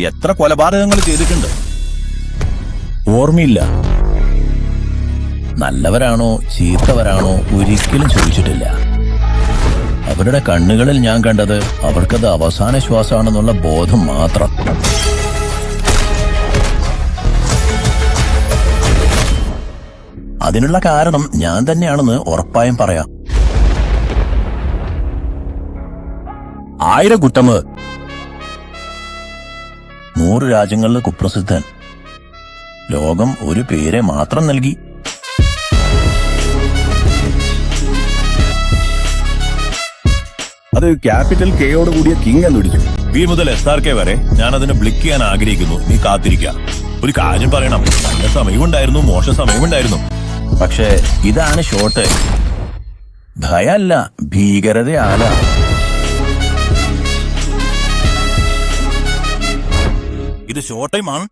എത്ര കൊലപാതകങ്ങൾ ചെയ്തിട്ടുണ്ട് ഓർമ്മയില്ല. നല്ലവരാണോ ചീത്തവരാണോ ഒരിക്കലും ചോദിച്ചിട്ടില്ല. അവരുടെ കണ്ണുകളിൽ ഞാൻ കണ്ടത് അവർക്കത് അവസാന ശ്വാസമാണെന്നുള്ള ബോധം മാത്രം. അതിനുള്ള കാരണം ഞാൻ തന്നെയാണെന്ന് ഉറപ്പായും പറയാം. 1000 കുറ്റമ് 100 രാജ്യങ്ങളിൽ കുപ്രസിദ്ധൻ. ലോകം ഒരു പേരെ മാത്രം നൽകി. അത് ക്യാപിറ്റൽ കെയോട് കൂടിയ കിങ് എന്ന് വിളിച്ചു. വി മുതൽ SRK വരെ ഞാൻ അതിനെ ബ്ലിക്ക് ചെയ്യാൻ ആഗ്രഹിക്കുന്നു. നീ കാത്തിരിക്കുക. ഒരു കാര്യം പറയണം, നല്ല സമയമുണ്ടായിരുന്നു, മോശ സമയമുണ്ടായിരുന്നു. പക്ഷേ ഇതാണ് ഷോട്ട്. ഭയല്ല, ഭീകരതയാല. ഇത് ഷോ ടൈം ആണ്.